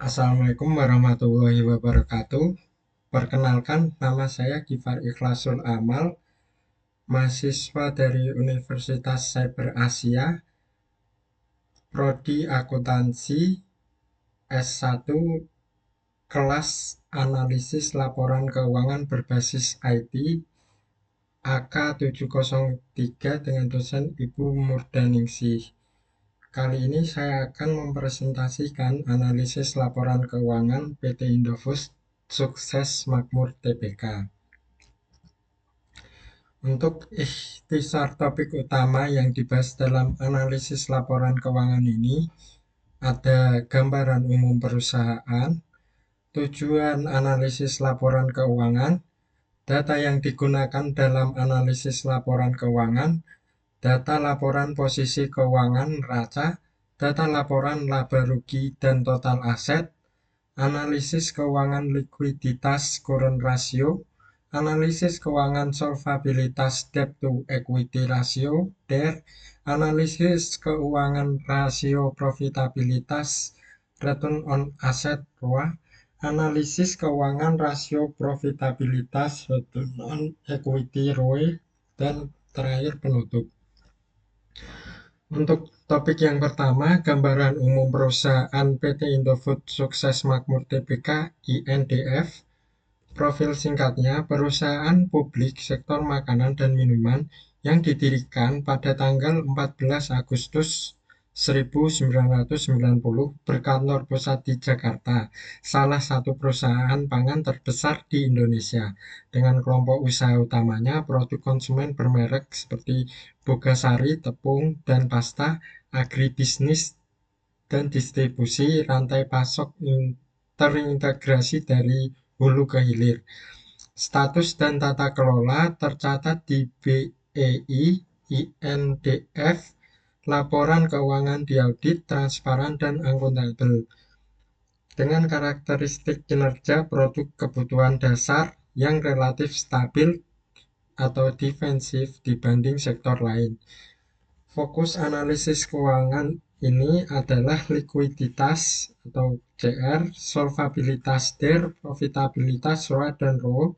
Assalamualaikum warahmatullahi wabarakatuh. Perkenalkan, nama saya Gifar Ikhlasul Amal, mahasiswa dari Universitas Cyber Asia, Prodi Akuntansi S1, kelas Analisis Laporan Keuangan Berbasis IT, AK703 dengan dosen Ibu Murdaningsih. Kali ini saya akan mempresentasikan analisis laporan keuangan PT Indofood Sukses Makmur Tbk. Untuk ikhtisar topik utama yang dibahas dalam analisis laporan keuangan ini ada gambaran umum perusahaan, tujuan analisis laporan keuangan, data yang digunakan dalam analisis laporan keuangan, data laporan posisi keuangan neraca, data laporan laba rugi dan total aset, analisis keuangan likuiditas current ratio, analisis keuangan solvabilitas debt to equity ratio (DER), analisis keuangan rasio profitabilitas return on asset (ROA), analisis keuangan rasio profitabilitas return on equity (ROE), dan terakhir penutup. Untuk topik yang pertama, gambaran umum perusahaan PT Indofood Sukses Makmur Tbk (INDF). Profil singkatnya, perusahaan publik sektor makanan dan minuman yang didirikan pada tanggal 14 Agustus 1990, berkantor pusat di Jakarta, salah satu perusahaan pangan terbesar di Indonesia, dengan kelompok usaha utamanya produk konsumen bermerek seperti Bogasari, tepung, dan pasta, agribisnis, dan distribusi, rantai pasok terintegrasi dari hulu ke hilir. Status dan tata kelola tercatat di BEI INDF. Laporan keuangan diaudit, transparan, dan akuntabel. Dengan karakteristik kinerja produk kebutuhan dasar yang relatif stabil atau defensif dibanding sektor lain. Fokus analisis keuangan ini adalah likuiditas atau CR, solvabilitas DER, profitabilitas ROA dan ROE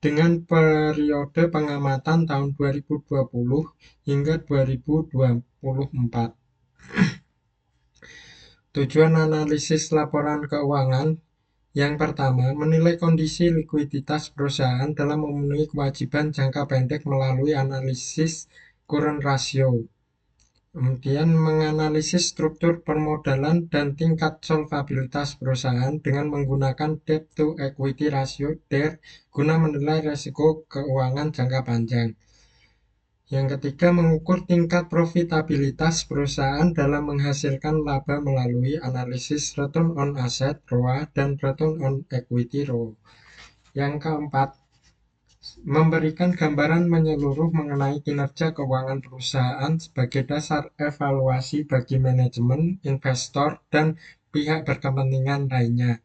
dengan periode pengamatan tahun 2020 hingga 2024. Tujuan analisis laporan keuangan yang pertama, menilai kondisi likuiditas perusahaan dalam memenuhi kewajiban jangka pendek melalui analisis current ratio. Kemudian menganalisis struktur permodalan dan tingkat solvabilitas perusahaan dengan menggunakan debt to equity ratio (DER) guna menilai risiko keuangan jangka panjang. Yang ketiga, mengukur tingkat profitabilitas perusahaan dalam menghasilkan laba melalui analisis return on asset (ROA) dan return on equity (ROE). Yang keempat, memberikan gambaran menyeluruh mengenai kinerja keuangan perusahaan sebagai dasar evaluasi bagi manajemen, investor, dan pihak berkepentingan lainnya.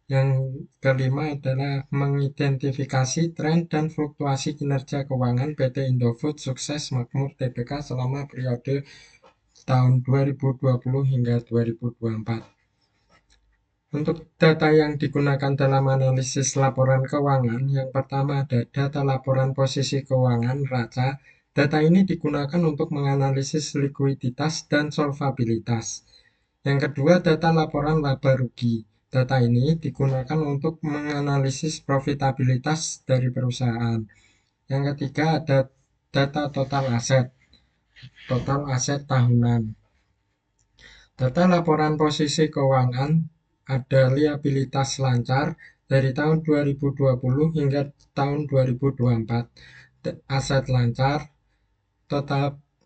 Yang kelima adalah mengidentifikasi tren dan fluktuasi kinerja keuangan PT Indofood Sukses Makmur Tbk selama periode tahun 2020 hingga 2024. Untuk data yang digunakan dalam analisis laporan keuangan, yang pertama ada data laporan posisi keuangan neraca. Data ini digunakan untuk menganalisis likuiditas dan solvabilitas. Yang kedua, data laporan laba rugi. Data ini digunakan untuk menganalisis profitabilitas dari perusahaan. Yang ketiga, ada data total aset tahunan. Data laporan posisi keuangan ada liabilitas lancar dari tahun 2020 hingga tahun 2024, aset lancar,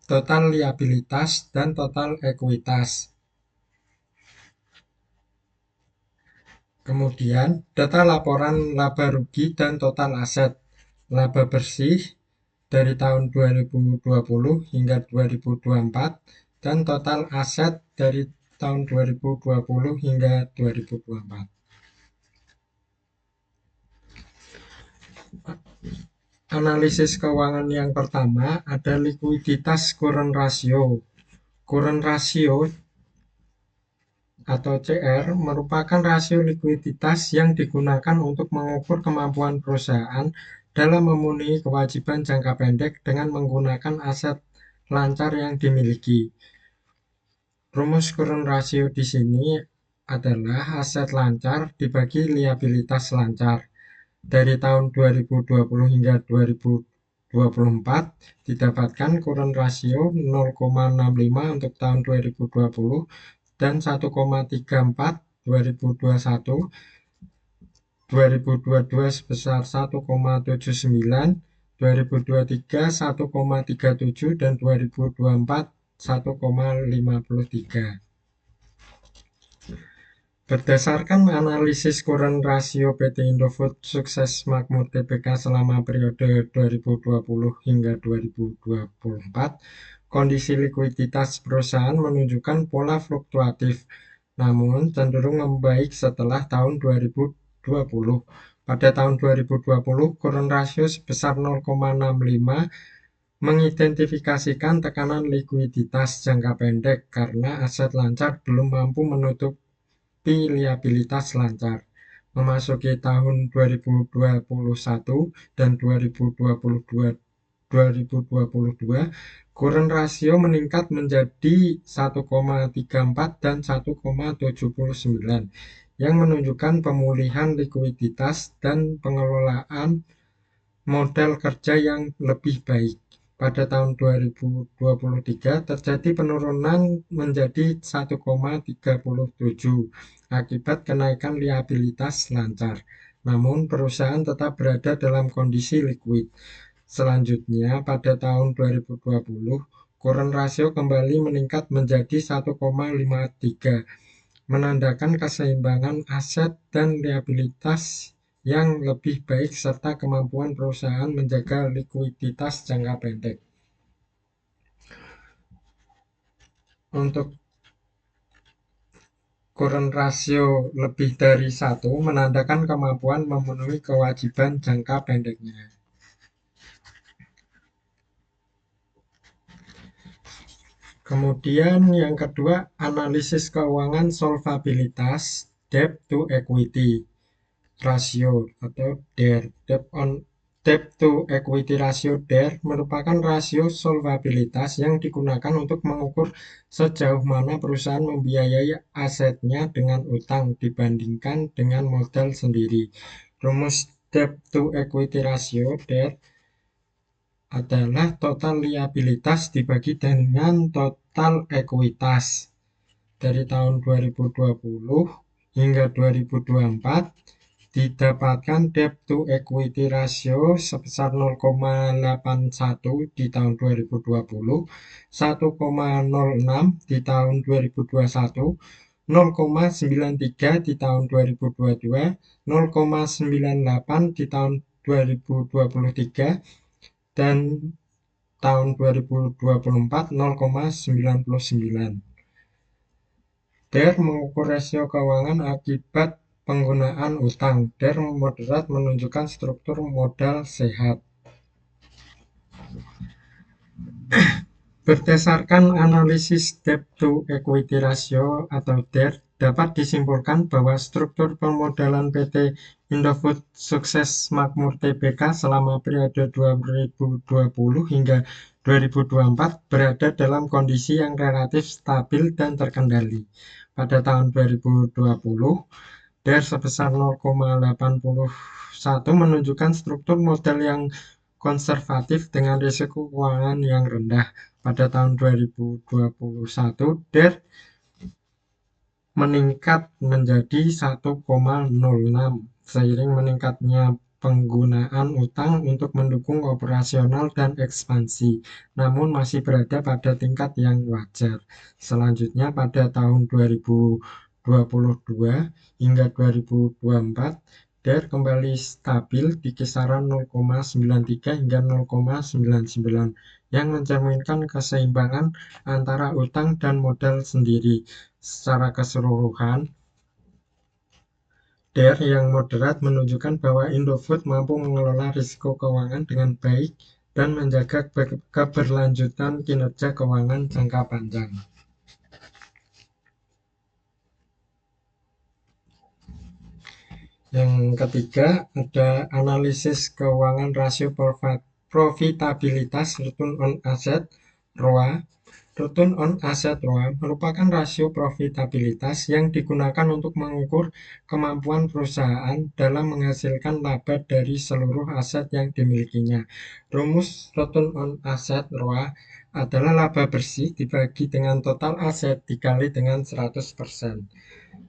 total liabilitas, dan total ekuitas. Kemudian, data laporan laba rugi dan total aset. Laba bersih dari tahun 2020 hingga 2024 dan total aset dari tahun 2020 hingga 2024. Analisis keuangan yang pertama ada likuiditas current ratio. Current ratio atau CR merupakan rasio likuiditas yang digunakan untuk mengukur kemampuan perusahaan dalam memenuhi kewajiban jangka pendek dengan menggunakan aset lancar yang dimiliki. Rumus current ratio di sini adalah aset lancar dibagi liabilitas lancar. Dari tahun 2020 hingga 2024 didapatkan current ratio 0,65 untuk tahun 2020 dan 1,34 2021, 2022 sebesar 1,79, 2023 1,37 dan 2024 1,53. Berdasarkan analisis current rasio PT Indofood Sukses Makmur Tbk selama periode 2020 hingga 2024, kondisi likuiditas perusahaan menunjukkan pola fluktuatif, namun cenderung membaik setelah tahun 2020. Pada tahun 2020, current rasio sebesar 0,65 mengidentifikasikan tekanan likuiditas jangka pendek karena aset lancar belum mampu menutup liabilitas lancar. Memasuki tahun 2021 dan 2022, current rasio meningkat menjadi 1,34 dan 1,79 yang menunjukkan pemulihan likuiditas dan pengelolaan modal kerja yang lebih baik. Pada tahun 2023 terjadi penurunan menjadi 1,37 akibat kenaikan liabilitas lancar. Namun perusahaan tetap berada dalam kondisi likuid. Selanjutnya pada tahun 2020 current rasio kembali meningkat menjadi 1,53, menandakan keseimbangan aset dan liabilitas yang lebih baik serta kemampuan perusahaan menjaga likuiditas jangka pendek. Untuk current rasio lebih dari 1 menandakan kemampuan memenuhi kewajiban jangka pendeknya. Kemudian yang kedua, analisis keuangan solvabilitas debt to equity ratio atau DER. Debt to equity ratio DER merupakan rasio solvabilitas yang digunakan untuk mengukur sejauh mana perusahaan membiayai asetnya dengan utang dibandingkan dengan modal sendiri. Rumus debt to equity ratio DER adalah total liabilitas dibagi dengan total ekuitas. Dari tahun 2020 hingga 2024 didapatkan debt to equity ratio sebesar 0,81 di tahun 2020, 1,06 di tahun 2021, 0,93 di tahun 2022, 0,98 di tahun 2023, dan tahun 2024 0,99. DER mengukur rasio keuangan akibat penggunaan utang. DER moderat menunjukkan struktur modal sehat. Berdasarkan analisis debt to equity ratio atau DER, dapat disimpulkan bahwa struktur permodalan PT Indofood Sukses Makmur Tbk selama periode 2020 hingga 2024 berada dalam kondisi yang relatif stabil dan terkendali. Pada tahun 2020, DER sebesar 0,81 menunjukkan struktur modal yang konservatif dengan risiko keuangan yang rendah. Pada tahun 2021, DER meningkat menjadi 1,06 seiring meningkatnya penggunaan utang untuk mendukung operasional dan ekspansi, namun masih berada pada tingkat yang wajar. Selanjutnya pada tahun 2022 hingga 2024, DER kembali stabil di kisaran 0,93 hingga 0,99 yang mencerminkan keseimbangan antara utang dan modal sendiri. Secara keseluruhan, DER yang moderat menunjukkan bahwa Indofood mampu mengelola risiko keuangan dengan baik dan menjaga keberlanjutan kinerja keuangan jangka panjang. Yang ketiga ada analisis keuangan rasio profitabilitas return on asset ROA. Return on asset ROA merupakan rasio profitabilitas yang digunakan untuk mengukur kemampuan perusahaan dalam menghasilkan laba dari seluruh aset yang dimilikinya. Rumus return on asset ROA adalah laba bersih dibagi dengan total aset dikali dengan 100%.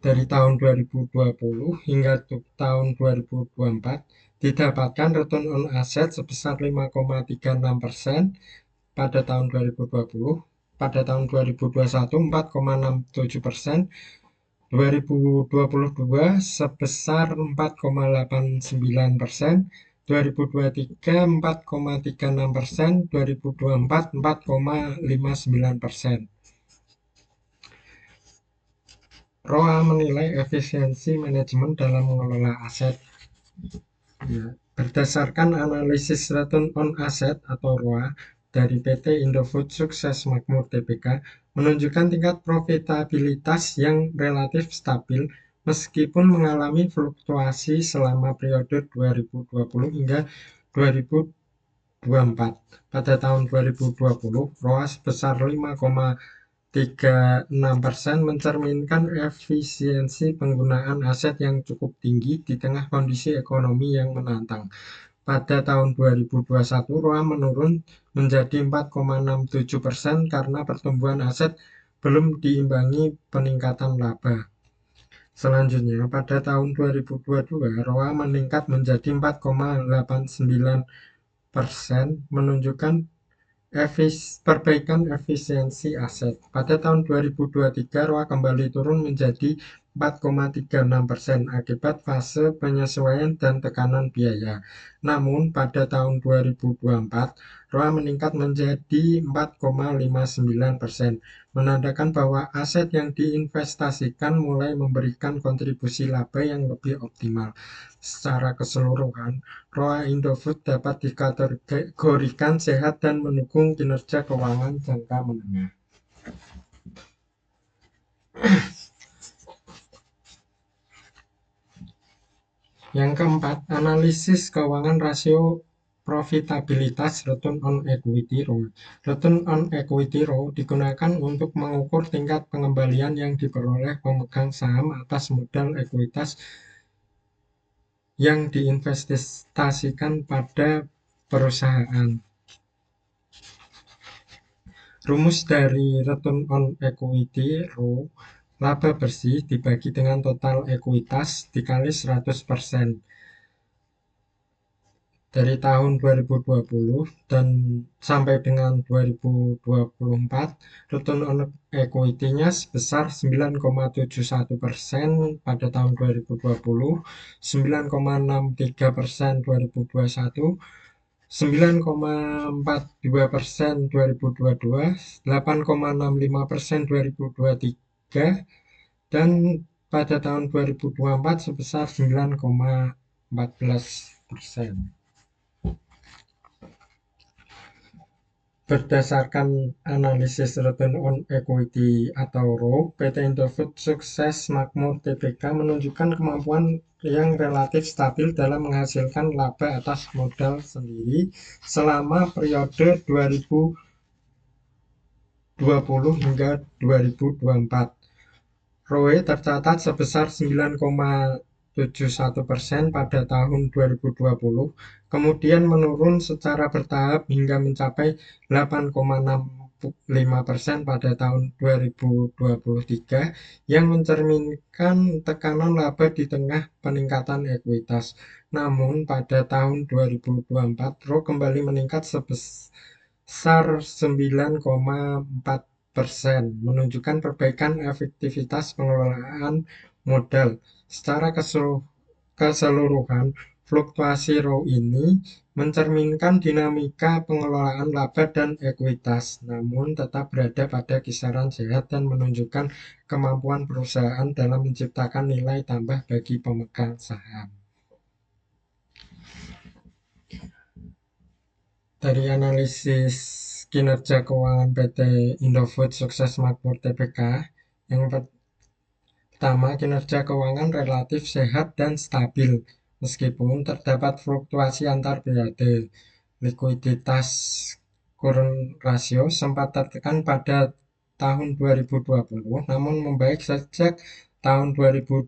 Dari tahun 2020 hingga tahun 2024 didapatkan return on asset sebesar 5,36%, pada tahun 2020, pada tahun 2021 4,67%, 2022 sebesar 4,89%, 2023 4,36%, 2024 4,59%. ROA menilai efisiensi manajemen dalam mengelola aset. Ya, berdasarkan analisis return on asset atau ROA dari PT Indofood Sukses Makmur Tbk menunjukkan tingkat profitabilitas yang relatif stabil meskipun mengalami fluktuasi selama periode 2020 hingga 2024. Pada tahun 2020, ROA sebesar 5,36% mencerminkan efisiensi penggunaan aset yang cukup tinggi di tengah kondisi ekonomi yang menantang. Pada tahun 2021, ROA menurun menjadi 4,67% karena pertumbuhan aset belum diimbangi peningkatan laba. Selanjutnya, pada tahun 2022, ROA meningkat menjadi 4,89%, menunjukkan perbaikan efisiensi aset. Pada tahun 2023, ROA kembali turun menjadi 4,36% akibat fase penyesuaian dan tekanan biaya. Namun, pada tahun 2024, ROA meningkat menjadi 4,59%, menandakan bahwa aset yang diinvestasikan mulai memberikan kontribusi laba yang lebih optimal. Secara keseluruhan, ROA Indofood dapat dikategorikan sehat dan mendukung kinerja keuangan jangka menengah. Yang keempat, analisis keuangan rasio profitabilitas return on equity ROE. Return on equity ROE digunakan untuk mengukur tingkat pengembalian yang diperoleh pemegang saham atas modal ekuitas yang diinvestasikan pada perusahaan. Rumus dari return on equity ROE, laba bersih dibagi dengan total ekuitas dikali 100%. Dari tahun 2020 dan sampai dengan 2024, return on equity-nya sebesar 9,71% pada tahun 2020, 9,63% 2021, 9,42% 2022, 8,65% 2023, dan pada tahun 2024 sebesar 9,14%. Berdasarkan analisis return on equity atau ROE, PT Indofood Sukses Makmur Tbk menunjukkan kemampuan yang relatif stabil dalam menghasilkan laba atas modal sendiri selama periode 2020 hingga 2024. ROE tercatat sebesar 9,71% pada tahun 2020, kemudian menurun secara bertahap hingga mencapai 8,65% pada tahun 2023, yang mencerminkan tekanan laba di tengah peningkatan ekuitas. Namun, pada tahun 2024, ROE kembali meningkat sebesar 9,4%, menunjukkan perbaikan efektivitas pengelolaan modal. Secara keseluruhan, fluktuasi ROE ini mencerminkan dinamika pengelolaan laba dan ekuitas, namun tetap berada pada kisaran sehat dan menunjukkan kemampuan perusahaan dalam menciptakan nilai tambah bagi pemegang saham. Dari analisis kinerja keuangan PT Indofood Sukses Makmur Tbk, yang Pertama, kinerja keuangan relatif sehat dan stabil, meskipun terdapat fluktuasi antar periode. Likuiditas current ratio sempat tertekan pada tahun 2020, namun membaik sejak tahun 2021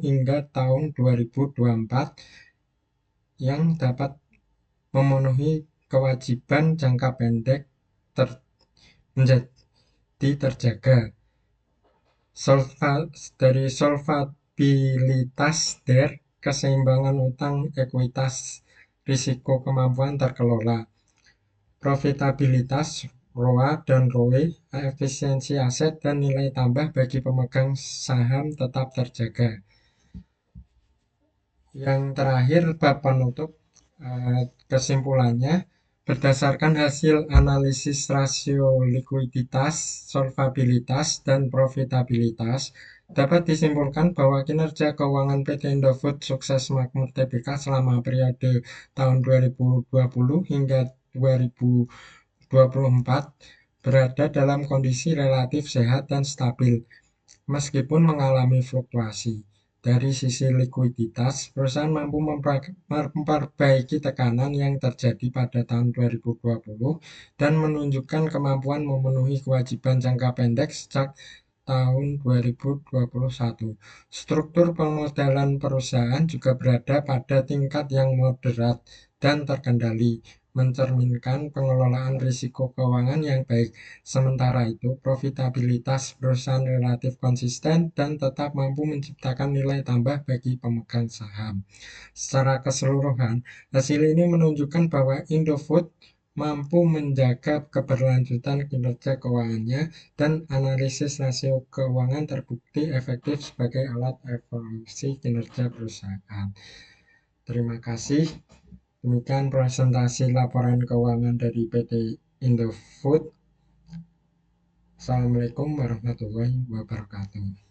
hingga tahun 2024 yang dapat memenuhi kewajiban jangka pendek menjadi terjaga. Dari solvabilitas DER, keseimbangan utang ekuitas, risiko kemampuan terkelola, profitabilitas ROA dan ROE, efisiensi aset dan nilai tambah bagi pemegang saham tetap terjaga. Yang terakhir, bab penutup, kesimpulannya, berdasarkan hasil analisis rasio likuiditas, solvabilitas, dan profitabilitas, dapat disimpulkan bahwa kinerja keuangan PT Indofood sukses makmur TBK selama periode tahun 2020 hingga 2024 berada dalam kondisi relatif sehat dan stabil, meskipun mengalami fluktuasi. Dari sisi likuiditas, perusahaan mampu memperbaiki tekanan yang terjadi pada tahun 2020 dan menunjukkan kemampuan memenuhi kewajiban jangka pendek sejak tahun 2021. Struktur pemodalan perusahaan juga berada pada tingkat yang moderat dan terkendali, mencerminkan pengelolaan risiko keuangan yang baik. Sementara itu, profitabilitas perusahaan relatif konsisten dan tetap mampu menciptakan nilai tambah bagi pemegang saham. Secara keseluruhan, hasil ini menunjukkan bahwa Indofood mampu menjaga keberlanjutan kinerja keuangannya dan analisis rasio keuangan terbukti efektif sebagai alat evaluasi kinerja perusahaan. Terima kasih. Demikian presentasi laporan keuangan dari PT Indofood. Assalamualaikum warahmatullahi wabarakatuh.